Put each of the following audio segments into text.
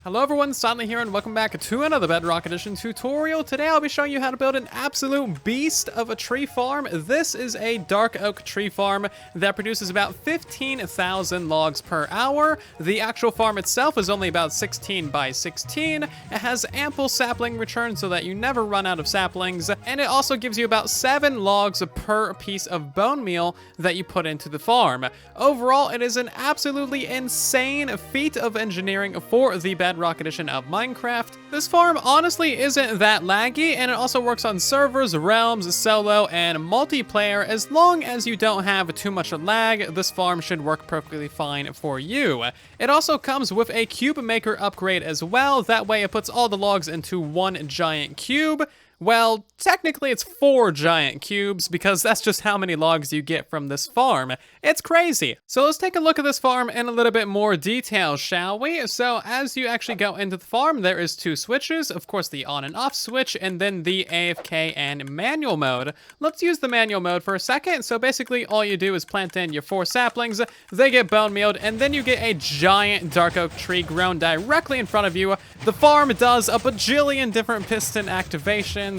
Hello everyone, Silently here and welcome back to another Bedrock Edition tutorial. Today I'll be showing you how to build an absolute beast of a tree farm. This is a dark oak tree farm that produces about 15,000 logs per hour. The actual farm itself is only about 16 by 16. It has ample sapling return so that you never run out of saplings, and it also gives you about 7 logs per piece of bone meal that you put into the farm. Overall, it is an absolutely insane feat of engineering for the Bedrock Edition of Minecraft. This farm honestly isn't that laggy, and it also works on servers, realms, solo, and multiplayer. As long as you don't have too much lag, this farm should work perfectly fine for you. It also comes with a Cubemaker upgrade as well. That way it puts all the logs into one giant cube. Well, technically it's 4 giant cubes because that's just how many logs you get from this farm. It's crazy. So let's take a look at this farm in a little bit more detail, shall we? So as you actually go into the farm, there is 2 switches. Of course, the on and off switch, and then the AFK and manual mode. Let's use the manual mode for a second. So basically all you do is plant in your 4 saplings, they get bone mealed, and then you get a giant dark oak tree grown directly in front of you. The farm does a bajillion different piston activations,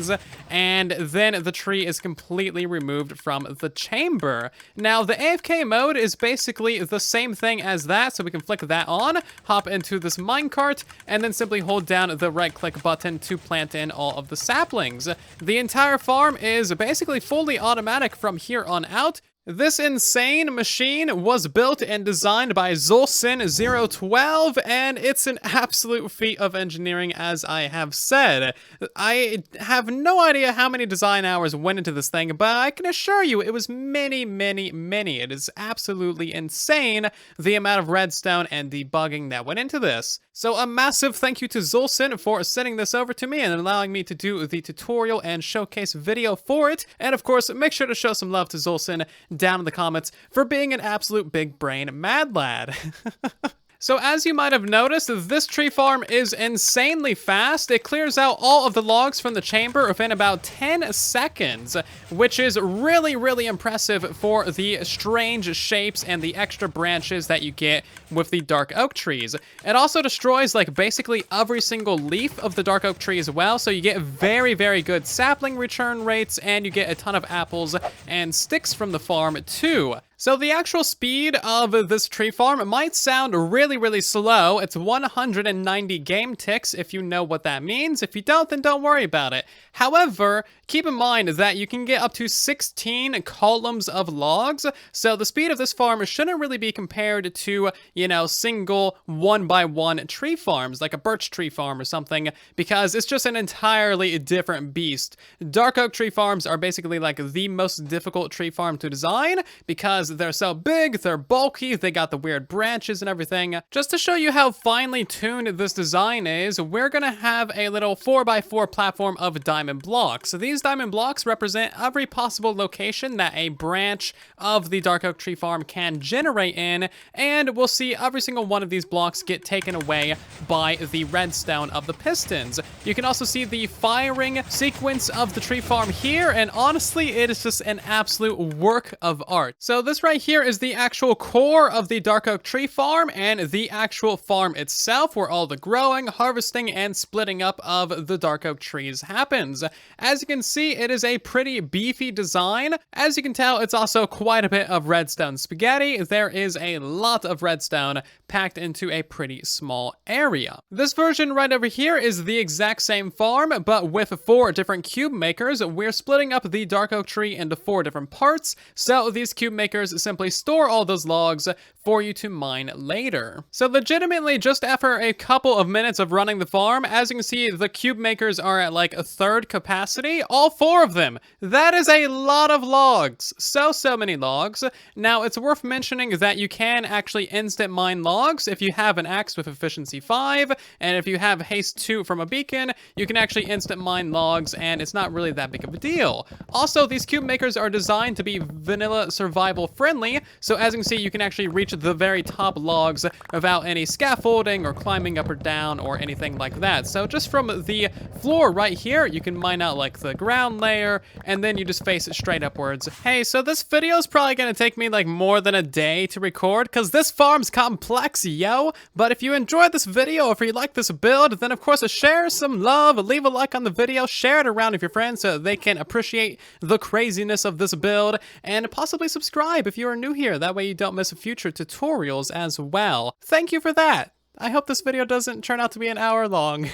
and then the tree is completely removed from the chamber. Now, the AFK mode is basically the same thing as that, so we can flick that on, hop into this minecart, and then simply hold down the right-click button to plant in all of the saplings. The entire farm is basically fully automatic from here on out. This insane machine was built and designed by Zulsin012, and it's an absolute feat of engineering, as I have said. I have no idea how many design hours went into this thing, but I can assure you it was many, many, many. It is absolutely insane the amount of redstone and debugging that went into this. So a massive thank you to Zulsin for sending this over to me and allowing me to do the tutorial and showcase video for it. And of course, make sure to show some love to Zulsin down in the comments for being an absolute big brain mad lad. So as you might have noticed, this tree farm is insanely fast. It clears out all of the logs from the chamber within about 10 seconds, which is really, really impressive for the strange shapes and the extra branches that you get with the dark oak trees. It also destroys like basically every single leaf of the dark oak tree as well, so you get very, very good sapling return rates, and you get a ton of apples and sticks from the farm too. So the actual speed of this tree farm might sound really, really slow. It's 190 game ticks, if you know what that means. If you don't, then don't worry about it. However, keep in mind that you can get up to 16 columns of logs, so the speed of this farm shouldn't really be compared to, you know, single 1x1 tree farms, like a birch tree farm or something, because it's just an entirely different beast. Dark oak tree farms are basically like the most difficult tree farm to design, because they're so big, they're bulky, they got the weird branches and everything. Just to show you how finely tuned this design is, we're gonna have a little 4x4 platform of diamond blocks. So these diamond blocks represent every possible location that a branch of the dark oak tree farm can generate in, and we'll see every single one of these blocks get taken away by the redstone of the pistons. You can also see the firing sequence of the tree farm here, and honestly, it is just an absolute work of art. So this right here is the actual core of the dark oak tree farm, and the actual farm itself, where all the growing, harvesting, and splitting up of the dark oak trees happens. As you can see, it is a pretty beefy design. As you can tell, it's also quite a bit of redstone spaghetti. There is a lot of redstone packed into a pretty small area. This version right over here is the exact same farm, but with 4 different cube makers. We're splitting up the dark oak tree into 4 different parts, so these cube makers simply store all those logs for you to mine later. So legitimately, just after a couple of minutes of running the farm, as you can see, the cube makers are at like a third capacity, all 4 of them. That is a lot of logs. So many logs. Now, it's worth mentioning that you can actually instant mine logs if you have an axe with efficiency 5, and if you have haste 2 from a beacon, you can actually instant mine logs, and it's not really that big of a deal. Also, these cube makers are designed to be vanilla survival friendly. So as you can see, you can actually reach the very top logs without any scaffolding or climbing up or down or anything like that. So just from the floor right here, you can mine out like the ground layer, and then you just face it straight upwards. Hey, so this video is probably gonna take me like more than a day to record because this farm's complex, yo. But if you enjoyed this video, or if you like this build, then of course share some love, leave a like on the video, share it around with your friends so they can appreciate the craziness of this build, and possibly subscribe if you are new here. That way you don't miss future tutorials as well. Thank you for that. I hope this video doesn't turn out to be an hour long.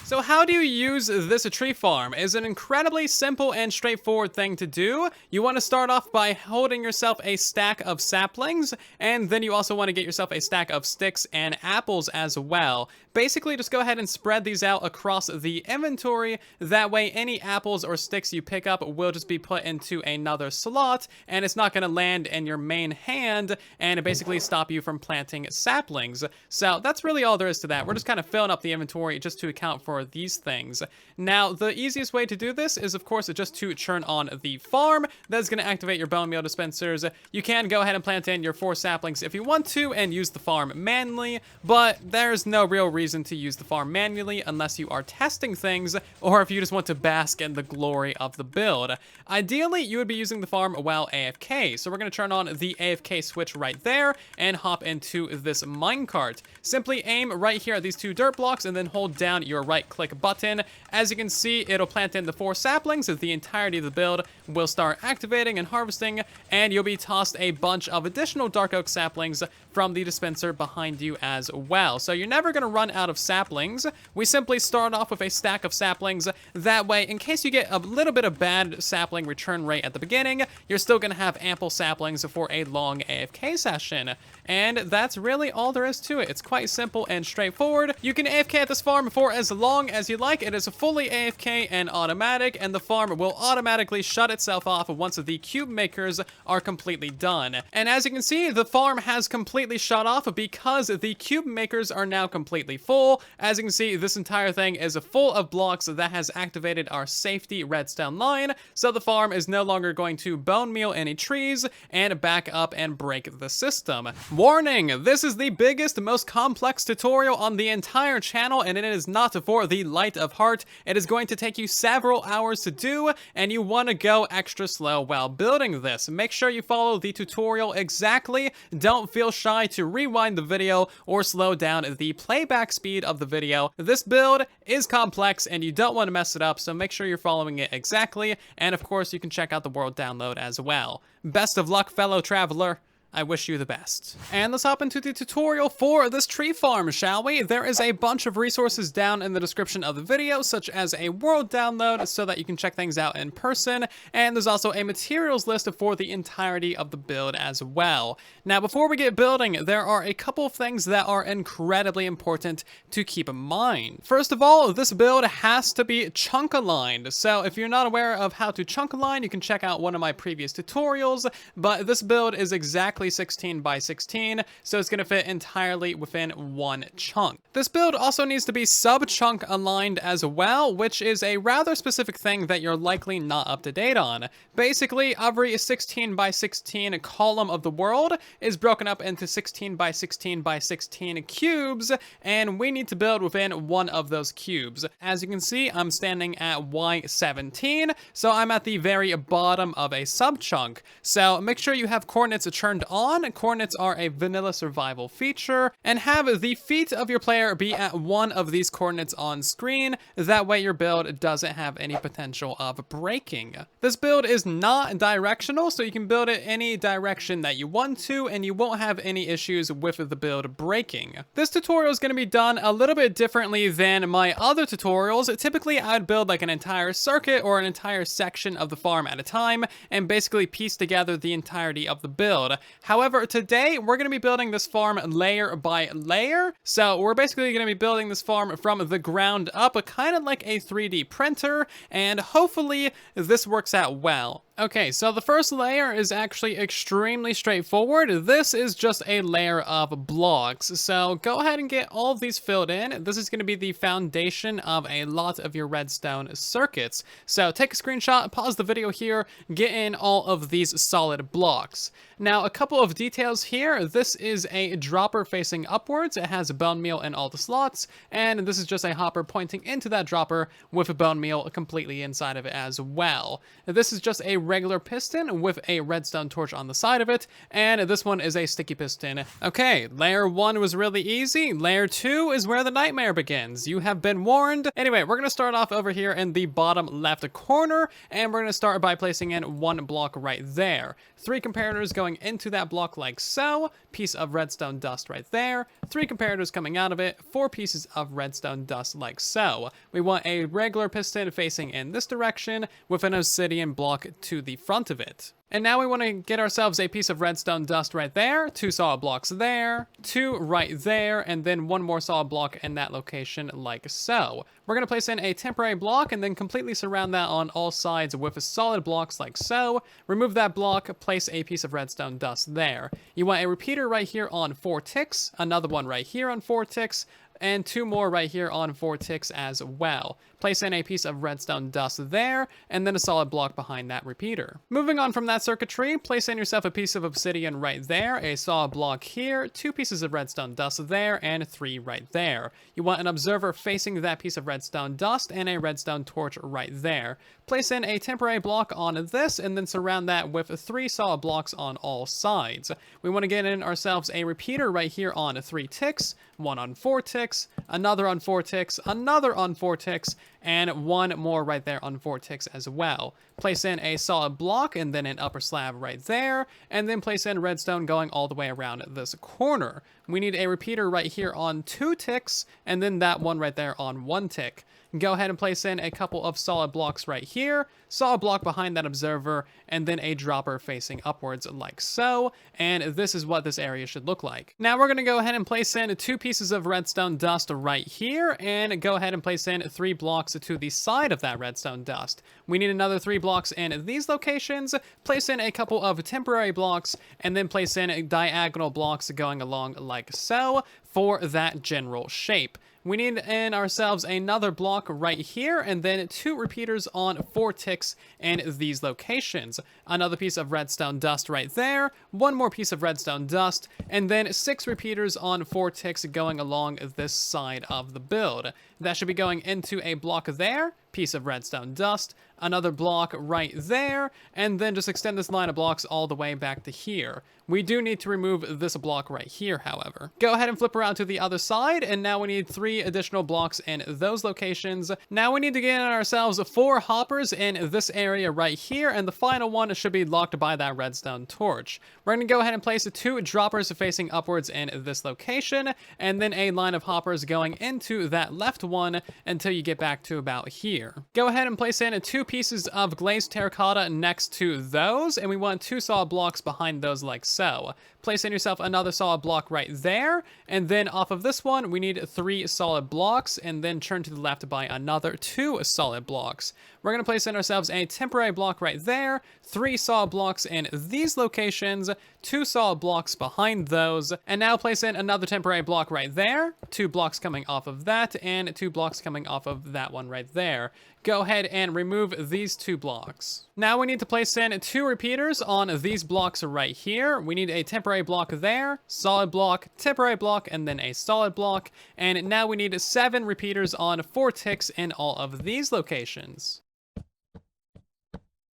So how do you use this tree farm? It's an incredibly simple and straightforward thing to do. You want to start off by holding yourself a stack of saplings, and then you also want to get yourself a stack of sticks and apples as well. Basically, just go ahead and spread these out across the inventory. That way, any apples or sticks you pick up will just be put into another slot, and it's not going to land in your main hand and basically stop you from planting saplings. So that's really all there is to that. We're just kind of filling up the inventory just to account for these things. Now, the easiest way to do this is, of course, just to turn on the farm. That's going to activate your bone meal dispensers. You can go ahead and plant in your 4 saplings if you want to and use the farm manually, but there's no real reason to use the farm manually unless you are testing things or if you just want to bask in the glory of the build. Ideally, you would be using the farm while AFK, so we're going to turn on the AFK switch right there and hop into this minecart. Simply aim right here at these 2 dirt blocks and then hold down your right click button. As you can see, it'll plant in the 4 saplings as the entirety of the build will start activating and harvesting, and you'll be tossed a bunch of additional dark oak saplings from the dispenser behind you as well. So you're never going to run out of saplings. We simply start off with a stack of saplings. That way, in case you get a little bit of bad sapling return rate at the beginning, you're still going to have ample saplings for a long AFK session. And that's really all there is to it. It's quite simple and straightforward. You can AFK at this farm for as long as you like. It is fully AFK and automatic, and the farm will automatically shut itself off once the Cubemakers are completely done. And as you can see, the farm has completely shut off because the Cubemakers are now completely full. As you can see, this entire thing is full of blocks that has activated our safety redstone line, so the farm is no longer going to bone meal any trees and back up and break the system. Warning! This is the biggest, most complex tutorial on the entire channel, and it is not for the light of heart. It is going to take you several hours to do, and you want to go extra slow while building this. Make sure you follow the tutorial exactly. Don't feel shy to rewind the video or slow down the playback speed of the video. This build is complex, and you don't want to mess it up, so make sure you're following it exactly, and of course, you can check out the world download as well. Best of luck, fellow traveler. I wish you the best. And let's hop into the tutorial for this tree farm, shall we? There is a bunch of resources down in the description of the video, such as a world download so that you can check things out in person, and there's also a materials list for the entirety of the build as well. Now, before we get building, there are a couple of things that are incredibly important to keep in mind. First of all, this build has to be chunk aligned. So if you're not aware of how to chunk align, you can check out one of my previous tutorials, but this build is exactly 16 by 16, so it's going to fit entirely within one chunk. This build also needs to be sub-chunk aligned as well, which is a rather specific thing that you're likely not up to date on. Basically, every 16 by 16 column of the world is broken up into 16 by 16 by 16 cubes, and we need to build within one of those cubes. As you can see, I'm standing at Y17, so I'm at the very bottom of a sub-chunk. So make sure you have coordinates turned on. Coordinates are a vanilla survival feature, and have the feet of your player be at one of these coordinates on screen. That way your build doesn't have any potential of breaking. This build is not directional, so you can build it any direction that you want to, and you won't have any issues with the build breaking. This tutorial is going to be done a little bit differently than my other tutorials. Typically, I'd build like an entire circuit or an entire section of the farm at a time, and basically piece together the entirety of the build. However, today we're going to be building this farm layer by layer. So we're basically going to be building this farm from the ground up, kind of like a 3D printer, and hopefully this works out well. Okay, so the first layer is actually extremely straightforward. This is just a layer of blocks. So go ahead and get all of these filled in. This is going to be the foundation of a lot of your redstone circuits. So take a screenshot, pause the video here, get in all of these solid blocks. Now, a couple of details here. This is a dropper facing upwards. It has bone meal in all the slots, and this is just a hopper pointing into that dropper with a bone meal completely inside of it as well. This is just a regular piston with a redstone torch on the side of it, and this one is a sticky piston. Okay, layer 1 was really easy. Layer 2 is where the nightmare begins. You have been warned. Anyway, we're going to start off over here in the bottom left corner, and we're going to start by placing in one block right there. 3 comparators going into that block like so, piece of redstone dust right there, 3 comparators coming out of it, 4 pieces of redstone dust like so. We want a regular piston facing in this direction with an obsidian block to the front of it. And now we want to get ourselves a piece of redstone dust right there, 2 solid blocks there, 2 right there, and then 1 more solid block in that location like so. We're going to place in a temporary block and then completely surround that on all sides with solid blocks like so. Remove that block, place a piece of redstone dust there. You want a repeater right here on 4 ticks, another one right here on 4 ticks, and 2 more right here on 4 ticks as well. Place in a piece of redstone dust there, and then a solid block behind that repeater. Moving on from that circuitry, place in yourself a piece of obsidian right there, a solid block here, 2 pieces of redstone dust there, and 3 right there. You want an observer facing that piece of redstone dust and a redstone torch right there. Place in a temporary block on this, and then surround that with 3 solid blocks on all sides. We want to get in ourselves a repeater right here on 3 ticks, 1 on 4 ticks, another on 4 ticks, another on 4 ticks, and 1 more right there on 4 ticks as well. Place in a solid block and then an upper slab right there, and then place in redstone going all the way around this corner. We need a repeater right here on 2 ticks, and then that one right there on 1 tick. Go ahead and place in a couple of solid blocks right here, solid block behind that observer, and then a dropper facing upwards like so, and this is what this area should look like. Now we're going to go ahead and place in 2 pieces of redstone dust right here, and go ahead and place in 3 blocks to the side of that redstone dust. We need another 3 blocks in these locations, place in a couple of temporary blocks, and then place in diagonal blocks going along like so for that general shape. We need in ourselves another block right here, and then 2 repeaters on 4 ticks in these locations. Another piece of redstone dust right there, 1 more piece of redstone dust, and then 6 repeaters on 4 ticks going along this side of the build. That should be going into a block there, piece of redstone dust, another block right there, and then just extend this line of blocks all the way back to here. We do need to remove this block right here, however. Go ahead and flip around to the other side, and now we need 3 additional blocks in those locations. Now we need to get in ourselves 4 hoppers in this area right here, and the final one should be locked by that redstone torch. We're going to go ahead and place 2 droppers facing upwards in this location, and then a line of hoppers going into that left one until you get back to about here. Go ahead and place in 2 pieces of glazed terracotta next to those, and we want 2 solid blocks behind those like so. Place in yourself another solid block right there, and then off of this one, we need 3 solid blocks, and then turn to the left by another 2 solid blocks. We're going to place in ourselves a temporary block right there, 3 solid blocks in these locations, 2 solid blocks behind those, and now place in another temporary block right there, 2 blocks coming off of that, and 2 blocks coming off of that one right there. Go ahead and remove these 2 blocks. Now we need to place in 2 repeaters on these blocks right here. We need a temporary block there, solid block, temporary block, and then a solid block. And now we need 7 repeaters on 4 ticks in all of these locations.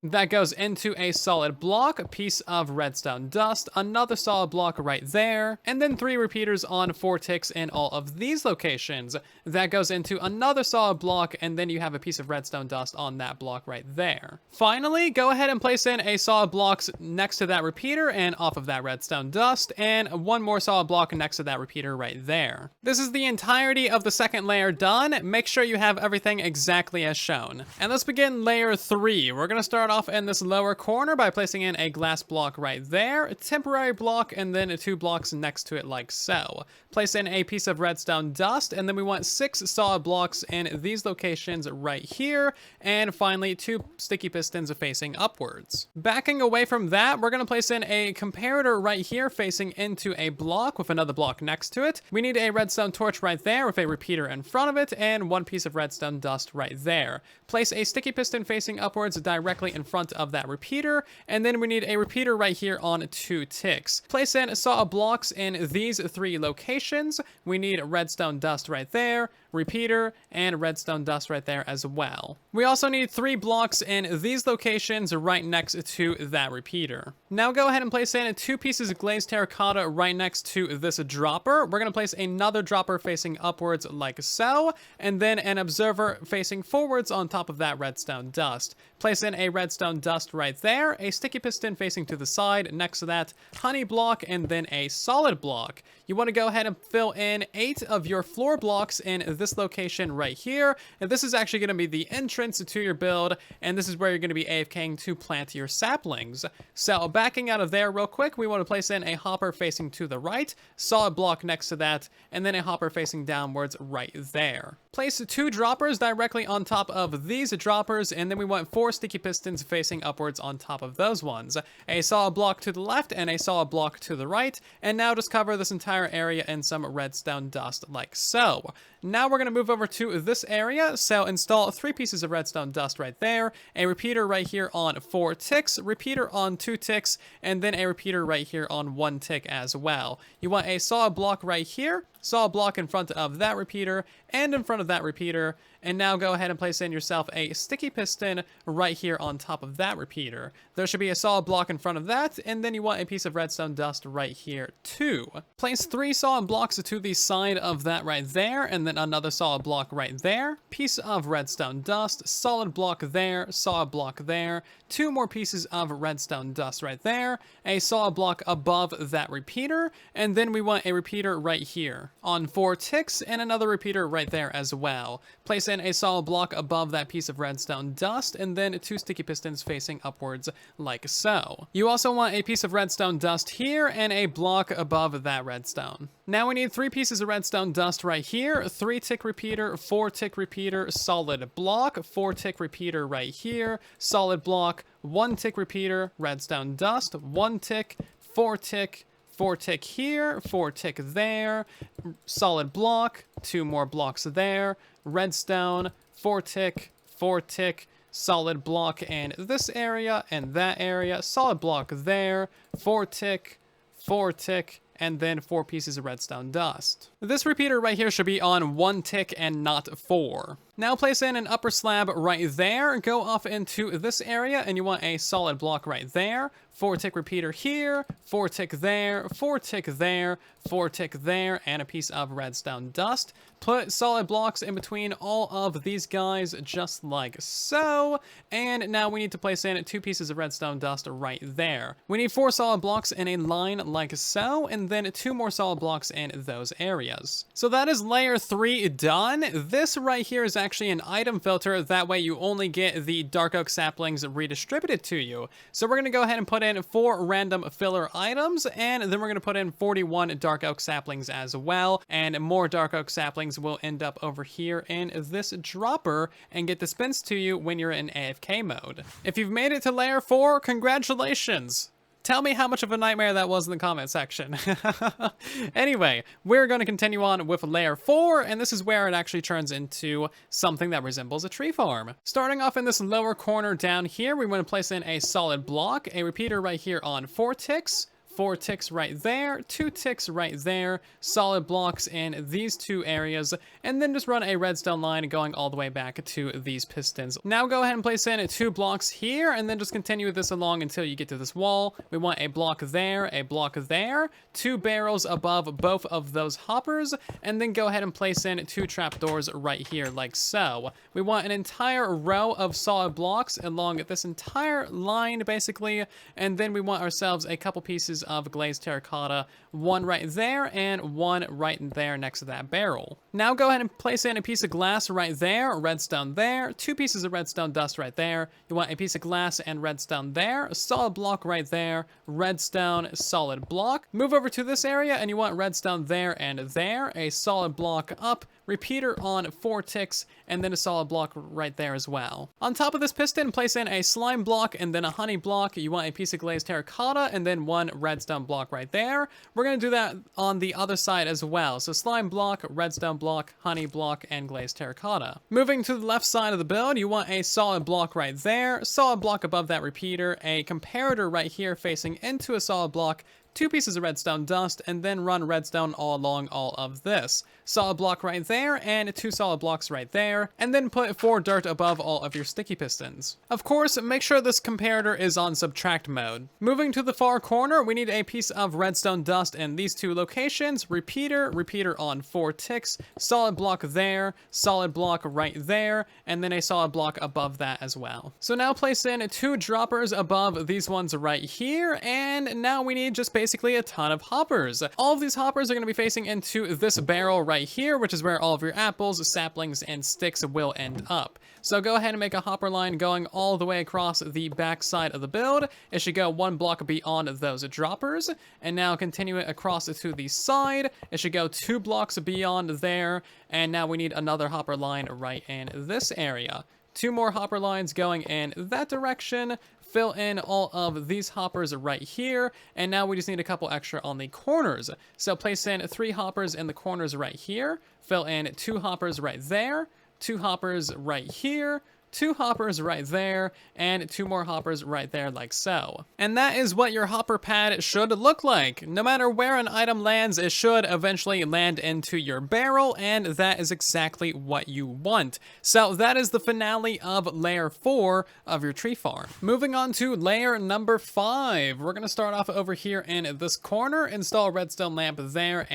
That goes into a solid block, a piece of redstone dust, another solid block right there, and then 3 repeaters on 4 ticks in all of these locations. That goes into another solid block, and then you have a piece of redstone dust on that block right there. Finally, go ahead and place in a solid block next to that repeater and off of that redstone dust, and 1 more solid block next to that repeater right there. This is the entirety of the second layer done. Make sure you have everything exactly as shown. And let's begin layer 3. We're going to start start off in this lower corner by placing in a glass block right there, a temporary block, and then 2 blocks next to it like so. Place in a piece of redstone dust, and then we want 6 solid blocks in these locations right here, and finally 2 sticky pistons facing upwards. Backing away from that, we're going to place in a comparator right here facing into a block with another block next to it. We need a redstone torch right there with a repeater in front of it, and 1 piece of redstone dust right there. Place a sticky piston facing upwards directly in front of that repeater, and then we need a repeater right here on 2 ticks. Place in solid blocks in these 3 locations. We need redstone dust right there, repeater, and redstone dust right there as well. We also need 3 blocks in these locations right next to that repeater. Now go ahead and place in 2 pieces of glazed terracotta right next to this dropper. We're going to place another dropper facing upwards like so, and then an observer facing forwards on top of that redstone dust. Place in a redstone dust right there, a sticky piston facing to the side next to that honey block, and then a solid block. You want to go ahead and fill in 8 of your floor blocks in this location right here, and this is actually going to be the entrance to your build, and this is where you're going to be AFKing to plant your saplings. So backing out of there real quick, we want to place in a hopper facing to the right, solid block next to that, and then a hopper facing downwards right there. Place 2 droppers directly on top of these droppers, and then we want 4 sticky pistons facing upwards on top of those ones. A solid block to the left and a solid block to the right, and now just cover this entire area in some redstone dust like so. Now we're going to move over to this area, so install 3 pieces of redstone dust right there, a repeater right here on 4 ticks, repeater on 2 ticks, and then a repeater right here on 1 tick as well. You want a solid block right here, solid block in front of that repeater, and in front of that repeater, and now go ahead and place in yourself a sticky piston right here on top of that repeater. There should be a solid block in front of that, and then you want a piece of redstone dust right here too. Place 3 solid blocks to the side of that right there, and then another solid block right there, piece of redstone dust, solid block there, 2 more pieces of redstone dust right there, a solid block above that repeater, and then we want a repeater right here on 4 ticks, and another repeater right there as well. Place in a solid block above that piece of redstone dust, and then 2 sticky pistons facing upwards like so. You also want a piece of redstone dust here and a block above that redstone. Now we need 3 pieces of redstone dust right here, 3 tick repeater, 4 tick repeater, solid block, 4 tick repeater right here, solid block, 1 tick repeater, redstone dust, 1 tick, 4 tick, 4 tick here, 4 tick there, solid block, 2 more blocks there, redstone, 4 tick, 4 tick, solid block in this area and that area, solid block there, 4 tick, 4 tick, and then 4 pieces of redstone dust. This repeater right here should be on 1 tick and not 4. Now place in an upper slab right there, go off into this area, and you want a solid block right there, 4 tick repeater here, 4 tick there, 4 tick there, 4 tick there, and a piece of redstone dust. Put solid blocks in between all of these guys just like so, and now we need to place in 2 pieces of redstone dust right there. We need 4 solid blocks in a line like so, and then 2 more solid blocks in those areas. So that is layer 3 done. This right here is actually an item filter, that way you only get the dark oak saplings redistributed to you. So we're going to go ahead and put in 4 random filler items, and then we're going to put in 41 dark oak saplings as well, and more dark oak saplings will end up over here in this dropper and get dispensed to you when you're in AFK mode. If you've made it to layer 4, congratulations! Tell me how much of a nightmare that was in the comment section. Anyway, we're going to continue on with layer 4, and this is where it actually turns into something that resembles a tree farm. Starting off in this lower corner down here, we want to place in a solid block, a repeater right here on 4 ticks, 4 ticks right there, 2 ticks right there, solid blocks in these 2 areas, and then just run a redstone line going all the way back to these pistons. Now go ahead and place in 2 blocks here, and then just continue this along until you get to this wall. We want a block there, 2 barrels above both of those hoppers, and then go ahead and place in 2 trapdoors right here like so. We want an entire row of solid blocks along this entire line basically, and then we want ourselves a couple pieces of glazed terracotta, 1 right there and 1 right there next to that barrel. Now go ahead and place in a piece of glass right there, redstone there, 2 pieces of redstone dust right there. You want a piece of glass and redstone there, a solid block right there, redstone, solid block. Move over to this area and you want redstone there and there, a solid block up, repeater on 4 ticks, and then a solid block right there as well. On top of this piston, place in a slime block and then a honey block. You want a piece of glazed terracotta and then 1 redstone block right there. We're going to do that on the other side as well. So slime block, redstone block, honey block, and glazed terracotta. Moving to the left side of the build, you want a solid block right there, solid block above that repeater, a comparator right here facing into a solid block, 2 pieces of redstone dust, and then run redstone all along all of this. Solid block right there, and 2 solid blocks right there, and then put 4 dirt above all of your sticky pistons. Of course, make sure this comparator is on subtract mode. Moving to the far corner, we need a piece of redstone dust in these 2 locations, repeater on 4 ticks, solid block there, solid block right there, and then a solid block above that as well. So now place in 2 droppers above these ones right here, and now we need just basically a ton of hoppers. All of these hoppers are going to be facing into this barrel right here, which is where all of your apples, saplings, and sticks will end up. So go ahead and make a hopper line going all the way across the back side of the build. It should go 1 block beyond those droppers, and now continue it across to the side. It should go 2 blocks beyond there, and now we need another hopper line right in this area. 2 more hopper lines going in that direction. Fill in all of these hoppers right here, and now we just need a couple extra on the corners. So place in 3 hoppers in the corners right here, fill in 2 hoppers right there, 2 hoppers right here, 2 hoppers right there, and 2 more hoppers right there like so. And that is what your hopper pad should look like. No matter where an item lands, it should eventually land into your barrel, and that is exactly what you want. So that is the finale of layer 4 of your tree farm. Moving on to layer number 5. We're gonna start off over here in this corner, install a redstone lamp there,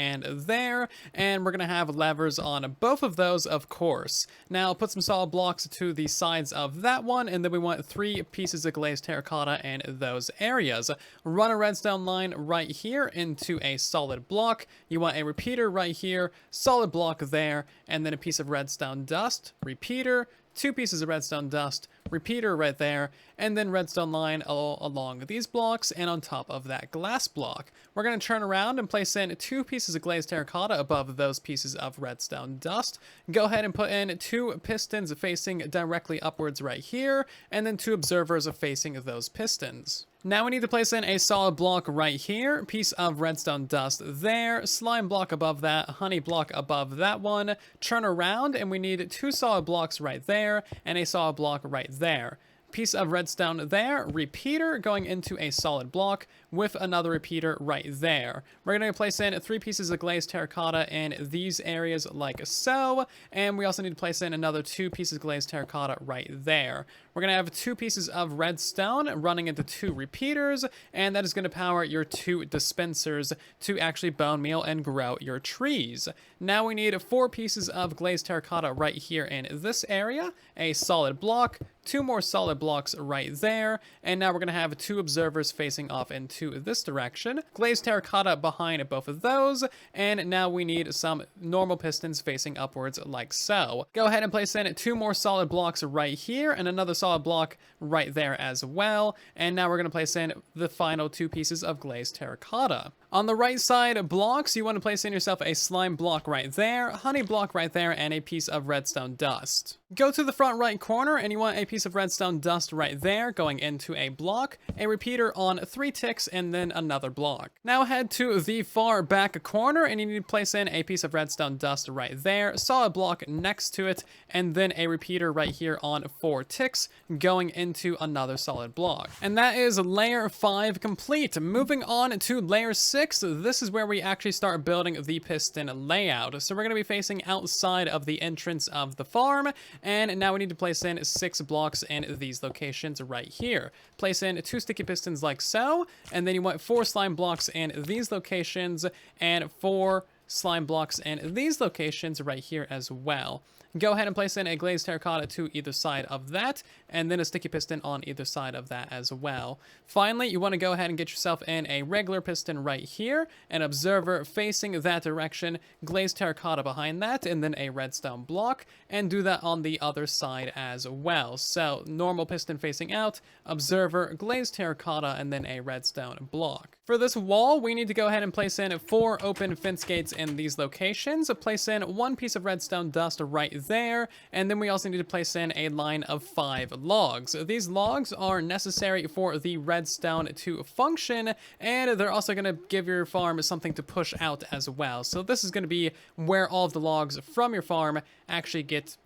and we're gonna have levers on both of those, of course. Now put some solid blocks to the sides of that one, and then we want 3 pieces of glazed terracotta in those areas. Run a redstone line right here into a solid block. You want a repeater right here, solid block there, and then a piece of redstone dust, repeater, 2 pieces of redstone dust, repeater right there, and then redstone line all along these blocks and on top of that glass block. We're going to turn around and place in 2 pieces of glazed terracotta above those pieces of redstone dust. Go ahead and put in 2 pistons facing directly upwards right here, and then 2 observers facing those pistons. Now we need to place in a solid block right here, piece of redstone dust there, slime block above that, honey block above that one. Turn around and we need 2 solid blocks right there and a solid block right there. Piece of redstone there, repeater going into a solid block with another repeater right there. We're going to place in 3 pieces of glazed terracotta in these areas like so, and we also need to place in another 2 pieces of glazed terracotta right there. We're going to have 2 pieces of redstone running into 2 repeaters, and that is going to power your 2 dispensers to actually bone meal and grow your trees. Now we need 4 pieces of glazed terracotta right here in this area, a solid block, 2 more solid blocks right there, and now we're going to have 2 observers facing off into this direction, glazed terracotta behind both of those, and now we need some normal pistons facing upwards like so. Go ahead and place in 2 more solid blocks right here, and another solid block right there as well, and now we're going to place in the final 2 pieces of glazed terracotta. On the right side blocks, you want to place in yourself a slime block right there, honey block right there, and a piece of redstone dust. Go to the front right corner and you want a piece of redstone dust right there going into a block, a repeater on 3 ticks, and then another block. Now head to the far back corner and you need to place in a piece of redstone dust right there, solid block next to it, and then a repeater right here on 4 ticks going into another solid block. And that is layer 5 complete. Moving on to layer 6. This is where we actually start building the piston layout. So we're going to be facing outside of the entrance of the farm, and now we need to place in 6 blocks in these locations right here. Place in 2 sticky pistons like so, and then you want 4 slime blocks in these locations and 4 slime blocks in these locations right here as well. go ahead and place in a glazed terracotta to either side of that, and then a sticky piston on either side of that as well. Finally, you want to go ahead and get yourself in a regular piston right here, an observer facing that direction, glazed terracotta behind that, and then a redstone block, and do that on the other side as well. So normal piston facing out, observer, glazed terracotta, and then a redstone block. For this wall, we need to go ahead and place in 4 open fence gates in these locations. Place in 1 piece of redstone dust right there, and then we also need to place in a line of 5 logs. These logs are necessary for the redstone to function, and they're also going to give your farm something to push out as well. So this is going to be where all of the logs from your farm actually get,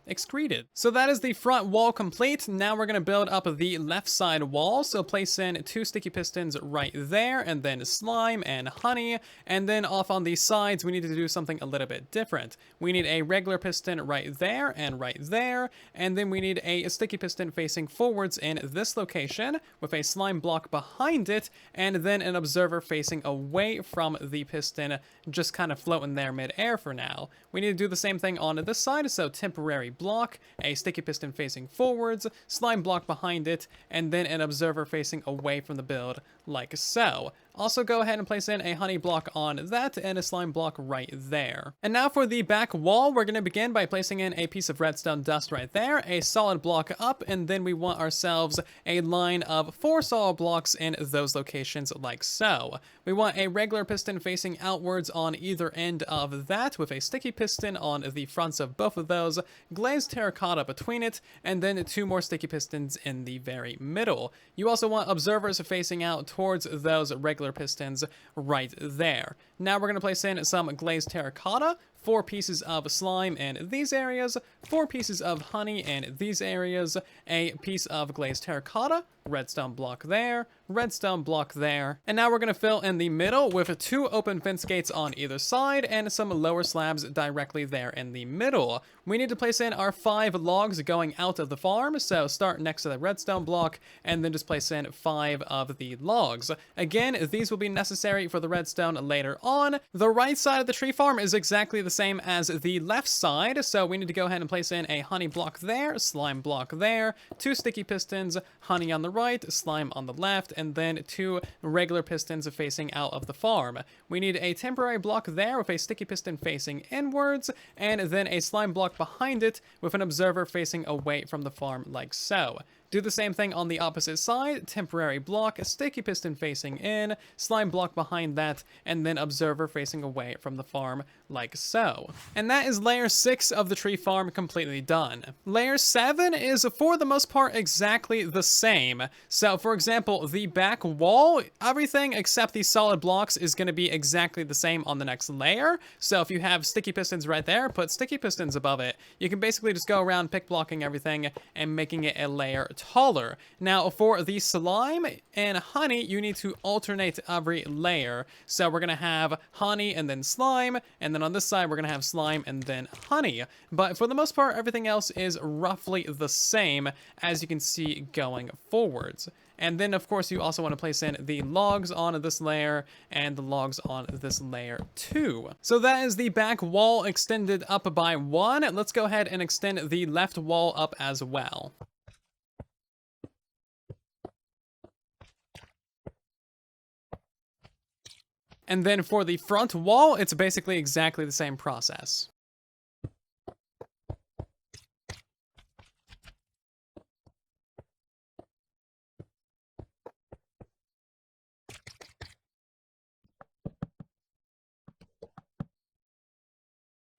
excreted. So that is the front wall complete. Now we're going to build up the left side wall. So place in 2 sticky pistons right there, and then slime and honey, and then off on the sides we need to do something a little bit different. We need a regular piston right there, and then we need a sticky piston facing forwards in this location with a slime block behind it, and then an observer facing away from the piston, just kind of floating there mid-air for now. We need to do the same thing on this side, so temporary block, a sticky piston facing forwards, slime block behind it, and then an observer facing away from the build, like so. Also go ahead and place in a honey block on that and a slime block right there. And now for the back wall, we're going to begin by placing in a piece of redstone dust right there, a solid block up, and then we want ourselves a line of 4 solid blocks in those locations like so. We want a regular piston facing outwards on either end of that with a sticky piston on the fronts of both of those, glazed terracotta between it, and then 2 more sticky pistons in the very middle. You also want observers facing out towards those regular pistons right there. Now we're going to place in some glazed terracotta, 4 pieces of slime in these areas, 4 pieces of honey in these areas, a piece of glazed terracotta, redstone block there, redstone block there, and now we're going to fill in the middle with 2 open fence gates on either side and some lower slabs directly there in the middle. We need to place in our 5 logs going out of the farm, so start next to the redstone block and then just place in 5 of the logs. Again, these will be necessary for the redstone later on. The right side of the tree farm is exactly the same as the left side, so we need to go ahead and place in a honey block there, slime block there, 2 sticky pistons, honey on the right, slime on the left, and then 2 regular pistons facing out of the farm. We need a temporary block there with a sticky piston facing inwards, and then a slime block behind it with an observer facing away from the farm like so. Do the same thing on the opposite side, temporary block, sticky piston facing in, slime block behind that, and then observer facing away from the farm like so. And that is layer 6 of the tree farm completely done. Layer 7 is for the most part exactly the same. So for example, the back wall, everything except the solid blocks is going to be exactly the same on the next layer. So if you have sticky pistons right there, put sticky pistons above it. You can basically just go around pick blocking everything and making it a layer taller. Now for the slime and honey, you need to alternate every layer. So we're gonna have honey and then slime, and then on this side we're gonna have slime and then honey. But for the most part, everything else is roughly the same, as you can see going forwards. And then of course you also want to place in the logs on this layer and the logs on this layer too. So that is the back wall extended up by 1. Let's go ahead and extend the left wall up as well. And then for the front wall, it's basically exactly the same process.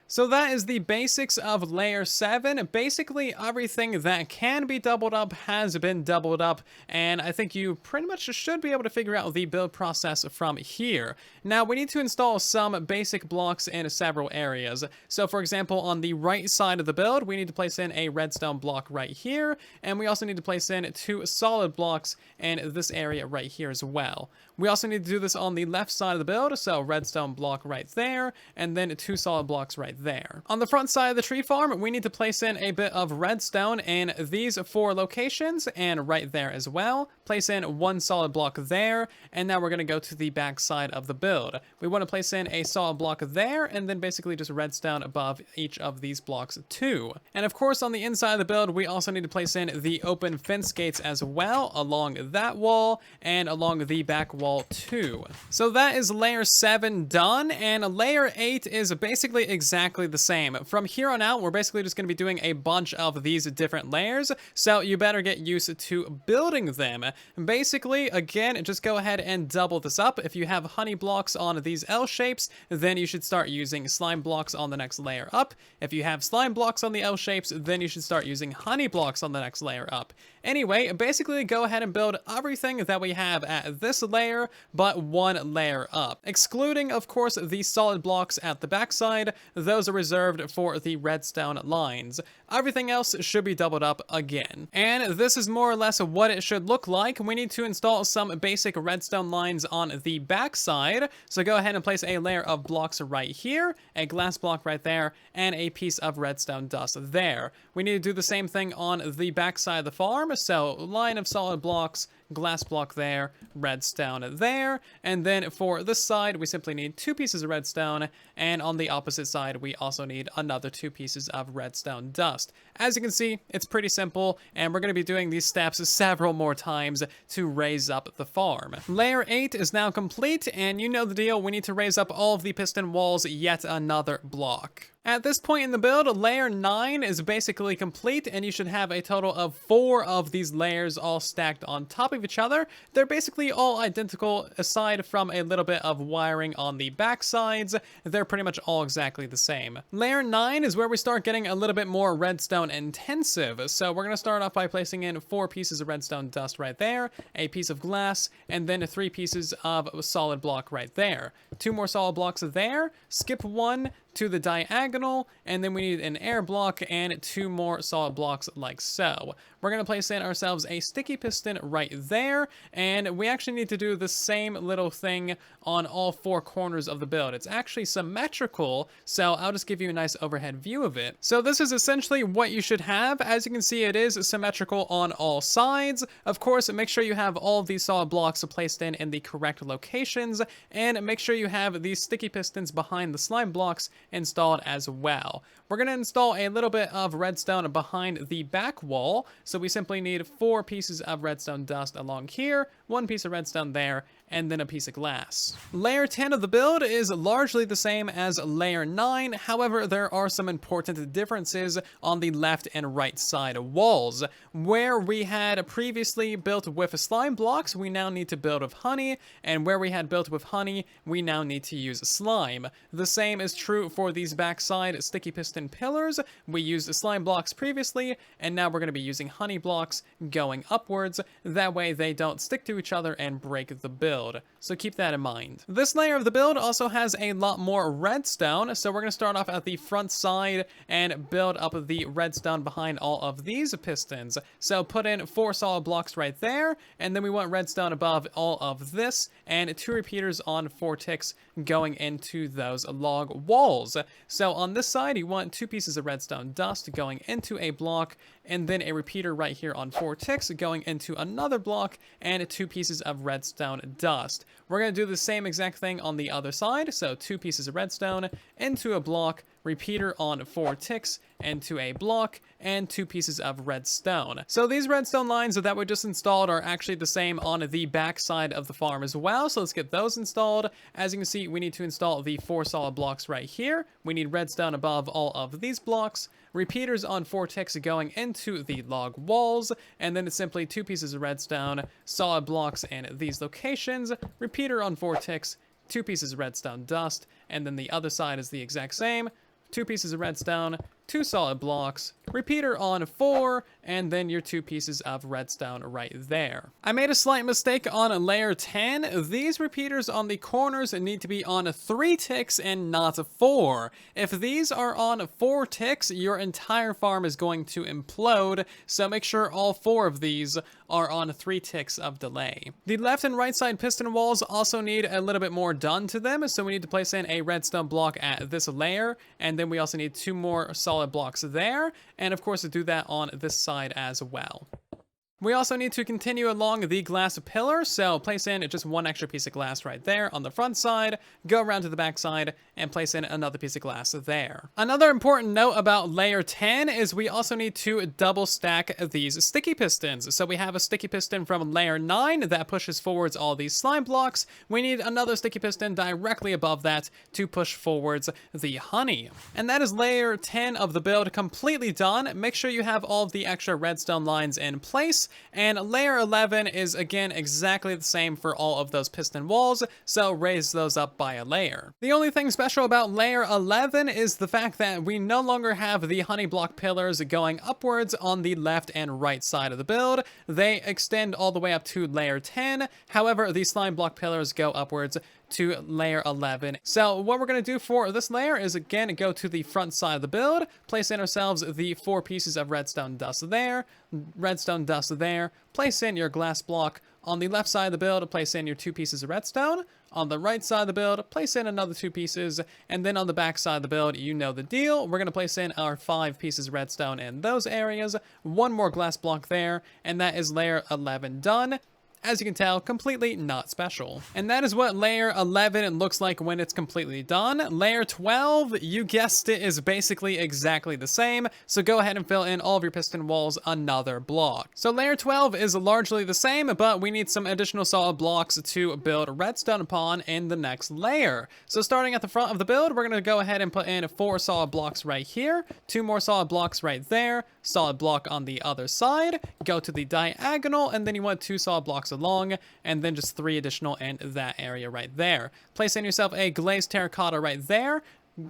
So that is the basics of layer 7. Basically everything that can be doubled up has been doubled up, and I think you pretty much should be able to figure out the build process from here. Now we need to install some basic blocks in several areas. So for example, on the right side of the build, we need to place in a redstone block right here, and we also need to place in 2 solid blocks in this area right here as well. We also need to do this on the left side of the build, so redstone block right there, and then 2 solid blocks right there. On the front side of the tree farm, we need to place in a bit of redstone in these 4 locations, and right there as well. Place in 1 solid block there, and now we're going to go to the back side of the build. We want to place in a solid block there, and then basically just redstone above each of these blocks too. And of course, on the inside of the build, we also need to place in the open fence gates as well, along that wall, and along the back wall too. So that is layer 7 done, and layer 8 is basically exactly the same. From here on out, we're basically just going to be doing a bunch of these different layers, so you better get used to building them. Basically, again, just go ahead and double this up. If you have honey blocks on these L shapes, then you should start using slime blocks on the next layer up. If you have slime blocks on the L shapes, then you should start using honey blocks on the next layer up. Anyway, basically go ahead and build everything that we have at this layer, but 1 layer up. Excluding, of course, the solid blocks at the backside. Those are reserved for the redstone lines. Everything else should be doubled up again. And this is more or less what it should look like. We need to install some basic redstone lines on the backside. So go ahead and place a layer of blocks right here, a glass block right there, and a piece of redstone dust there. We need to do the same thing on the backside of the farm. So line of solid blocks, glass block there, redstone there, and then for this side we simply need 2 pieces of redstone, and on the opposite side we also need another 2 pieces of redstone dust. As you can see, it's pretty simple, and we're going to be doing these steps several more times to raise up the farm. Layer 8 is now complete, and you know the deal, we need to raise up all of the piston walls yet another block. At this point in the build, layer 9 is basically complete, and you should have a total of 4 of these layers all stacked on top of each other. They're basically all identical, aside from a little bit of wiring on the back sides. They're pretty much all exactly the same. Layer 9 is where we start getting a little bit more redstone intensive. So we're going to start off by placing in 4 pieces of redstone dust right there, a piece of glass, and then 3 pieces of solid block right there. 2 more solid blocks there, skip 1 to the diagonal, and then we need an air block and 2 more solid blocks like so. We're going to place in ourselves a sticky piston right there, and we actually need to do the same little thing on all 4 corners of the build. It's actually symmetrical, so I'll just give you a nice overhead view of it. So this is essentially what you should have. As you can see, it is symmetrical on all sides. Of course, make sure you have all of these solid blocks placed in the correct locations, and make sure you have these sticky pistons behind the slime blocks installed as well. We're going to install a little bit of redstone behind the back wall, so we simply need 4 pieces of redstone dust along here, 1 piece of redstone there, and then a piece of glass. Layer 10 of the build is largely the same as layer 9, however there are some important differences on the left and right side walls. Where we had previously built with slime blocks, we now need to build with honey, and where we had built with honey, we now need to use slime. The same is true for these backside sticky piston pillars. We used slime blocks previously, and now we're going to be using honey blocks going upwards. That way they don't stick to each other and break the build. So keep that in mind. This layer of the build also has a lot more redstone, so we're going to start off at the front side and build up the redstone behind all of these pistons. So put in 4 solid blocks right there, and then we want redstone above all of this, and 2 repeaters on 4 ticks going into those log walls. So on this side, you want 2 pieces of redstone dust going into a block, and then a repeater right here on 4 ticks going into another block, and 2 pieces of redstone dust. We're going to do the same exact thing on the other side, so 2 pieces of redstone into a block, repeater on 4 ticks into a block, and 2 pieces of redstone. So these redstone lines that we just installed are actually the same on the back side of the farm as well, so let's get those installed. As you can see, we need to install the 4 solid blocks right here. We need redstone above all of these blocks, repeaters on 4 ticks going into the log walls, and then it's simply 2 pieces of redstone, solid blocks in these locations, repeater on 4 ticks, 2 pieces of redstone dust, and then the other side is the exact same. 2 pieces of redstone, 2 solid blocks, repeater on 4, and then your 2 pieces of redstone right there. I made a slight mistake on layer 10. These repeaters on the corners need to be on 3 ticks and not 4. If these are on 4 ticks, your entire farm is going to implode, so make sure all 4 of these are on 3 ticks of delay. The left and right side piston walls also need a little bit more done to them, so we need to place in a redstone block at this layer, and then we also need 2 more solid blocks there, and of course to do that on this side as well. We also need to continue along the glass pillar, so place in just 1 extra piece of glass right there on the front side, go around to the back side, and place in another piece of glass there. Another important note about layer 10 is we also need to double stack these sticky pistons. So we have a sticky piston from layer 9 that pushes forwards all these slime blocks. We need another sticky piston directly above that to push forwards the honey. And that is layer 10 of the build completely done. Make sure you have all of the extra redstone lines in place. And layer 11 is again exactly the same for all of those piston walls, so raise those up by a layer. The only thing special about layer 11 is the fact that we no longer have the honey block pillars going upwards on the left and right side of the build. They extend all the way up to layer 10. However, the slime block pillars go upwards to layer 11. So what we're going to do for this layer is again go to the front side of the build, place in ourselves the 4 pieces of redstone dust there, place in your glass block. On the left side of the build, place in your 2 pieces of redstone. On the right side of the build, place in another 2 pieces, and then on the back side of the build, you know the deal. We're going to place in our 5 pieces of redstone in those areas, 1 more glass block there, and that is layer 11 done. As you can tell, completely not special. And that is what layer 11 looks like when it's completely done. Layer 12, you guessed it, is basically exactly the same, so go ahead and fill in all of your piston walls another block. So layer 12 is largely the same, but we need some additional solid blocks to build redstone upon in the next layer. So starting at the front of the build, we're going to go ahead and put in 4 solid blocks right here, 2 more solid blocks right there, solid block on the other side, go to the diagonal, and then you want 2 solid blocks along, and then just 3 additional in that area right there. Place in yourself a glazed terracotta right there.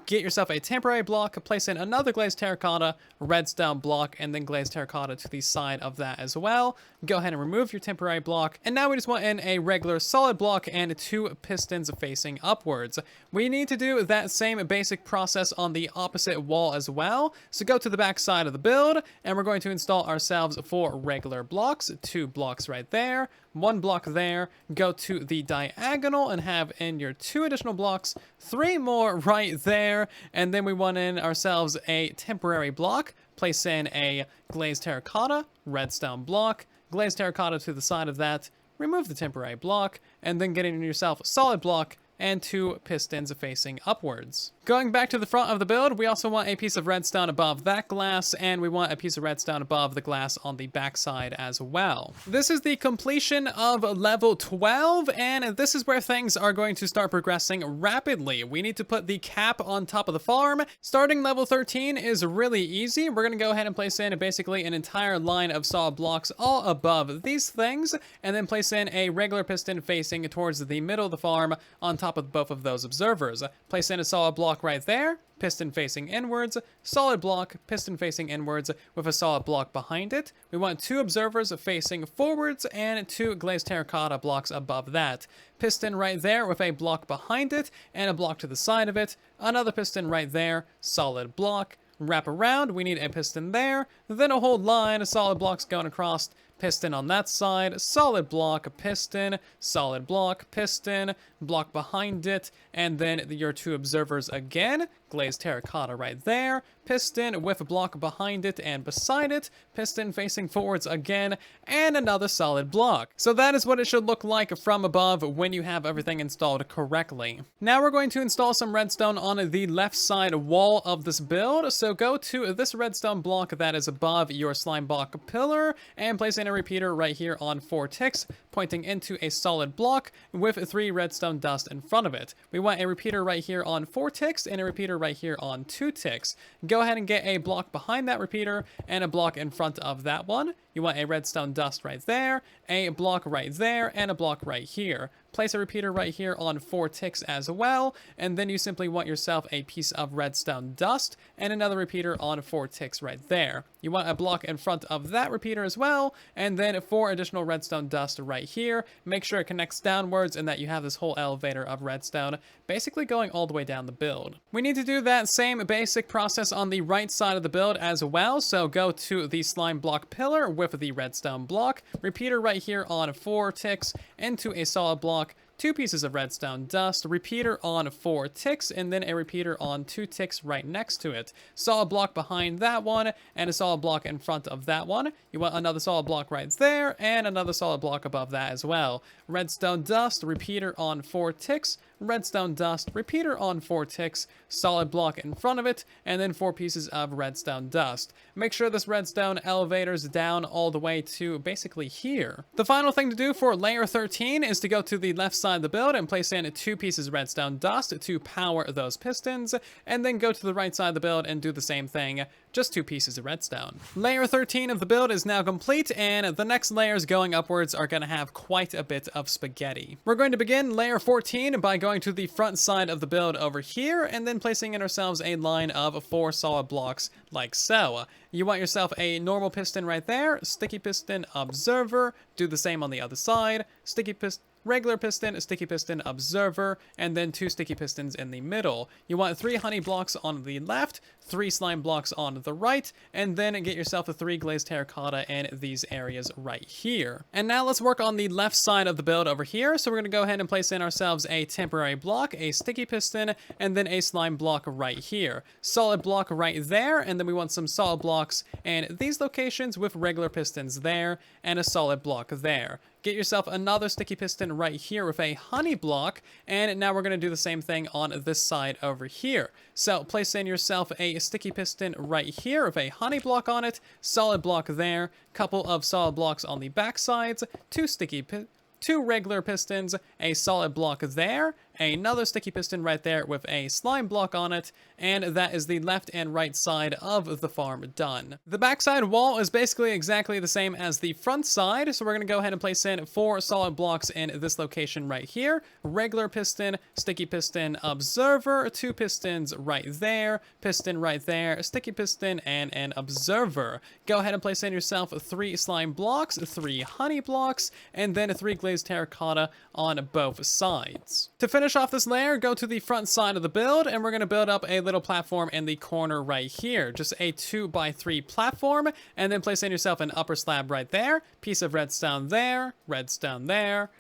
Get yourself a temporary block, place in another glazed terracotta, redstone block, and then glazed terracotta to the side of that as well. Go ahead and remove your temporary block, and now we just want in a regular solid block and 2 pistons facing upwards. We need to do that same basic process on the opposite wall as well, so go to the back side of the build, and we're going to install ourselves 4 regular blocks, 2 blocks right there, 1 block there, go to the diagonal and have in your 2 additional blocks, 3 more right there, and then we want in ourselves a temporary block, place in a glazed terracotta, redstone block, glazed terracotta to the side of that, remove the temporary block, and then get in yourself a solid block and 2 pistons facing upwards. Going back to the front of the build, we also want a piece of redstone above that glass, and we want a piece of redstone above the glass on the back side as well. This is the completion of level 12, and this is where things are going to start progressing rapidly. We need to put the cap on top of the farm. Starting level 13 is really easy. We're going to go ahead and place in basically an entire line of solid blocks all above these things, and then place in a regular piston facing towards the middle of the farm on top of both of those observers. Place in a solid block right there, piston facing inwards, solid block, piston facing inwards with a solid block behind it. We want 2 observers facing forwards and 2 glazed terracotta blocks above that. Piston right there with a block behind it and a block to the side of it. Another piston right there, solid block. Wrap around, we need a piston there, then a whole line of solid blocks going across. Piston on that side, solid block, piston, solid block, piston, block behind it, and then your 2 observers again, glazed terracotta right there, piston with a block behind it and beside it, piston facing forwards again, and another solid block. So that is what it should look like from above when you have everything installed correctly. Now we're going to install some redstone on the left side wall of this build, so go to this redstone block that is above your slime block pillar, and place in a repeater right here on 4 ticks. pointing into a solid block with 3 redstone dust in front of it. We want a repeater right here on 4 ticks and a repeater right here on 2 ticks. Go ahead and get a block behind that repeater and a block in front of that one. You want a redstone dust right there, a block right there, and a block right here. Place a repeater right here on 4 ticks as well, and then you simply want yourself a piece of redstone dust and another repeater on 4 ticks right there. You want a block in front of that repeater as well, and then 4 additional redstone dust right here. Make sure it connects downwards and that you have this whole elevator of redstone basically going all the way down the build. We need to do that same basic process on the right side of the build as well, so go to the slime block pillar with the redstone block, repeater right here on 4 ticks into a solid block, 2 pieces of redstone dust, repeater on 4 ticks, and then a repeater on 2 ticks right next to it. Solid block behind that one, and a solid block in front of that one. You want another solid block right there, and another solid block above that as well. Redstone dust, repeater on 4 ticks, redstone dust, repeater on 4 ticks, solid block in front of it, and then 4 pieces of redstone dust. Make sure this redstone elevator's down all the way to basically here. The final thing to do for layer 13 is to go to the left side of the build and place in 2 pieces of redstone dust to power those pistons, and then go to the right side of the build and do the same thing, just 2 pieces of redstone. Layer 13 of the build is now complete, and the next layers going upwards are going to have quite a bit of spaghetti. We're going to begin layer 14 by going to the front side of the build over here, and then placing in ourselves a line of 4 solid blocks like so. You want yourself a normal piston right there, sticky piston, observer, do the same on the other side, sticky piston, regular piston, sticky piston, observer, and then 2 sticky pistons in the middle. You want 3 honey blocks on the left, 3 slime blocks on the right, and then get yourself a 3 glazed terracotta in these areas right here. And now let's work on the left side of the build over here. So we're going to go ahead and place in ourselves a temporary block, a sticky piston, and then a slime block right here. Solid block right there, and then we want some solid blocks in these locations with regular pistons there, and a solid block there. Get yourself another sticky piston right here with a honey block, and now we're going to do the same thing on this side over here. So place in yourself a sticky piston right here with a honey block on it, solid block there, couple of solid blocks on the back sides, 2 regular pistons, a solid block there, another sticky piston right there with a slime block on it, and that is the left and right side of the farm done. The backside wall is basically exactly the same as the front side, so we're going to go ahead and place in 4 solid blocks in this location right here. Regular piston, sticky piston, observer, 2 pistons right there, piston right there, sticky piston, and an observer. Go ahead and place in yourself 3 slime blocks, 3 honey blocks, and then 3 glazed terracotta on both sides. To finish off this layer, go to the front side of the build, and we're going to build up a little platform in the corner right here. Just a 2x3 platform, and then place in yourself an upper slab right there, piece of redstone there, there,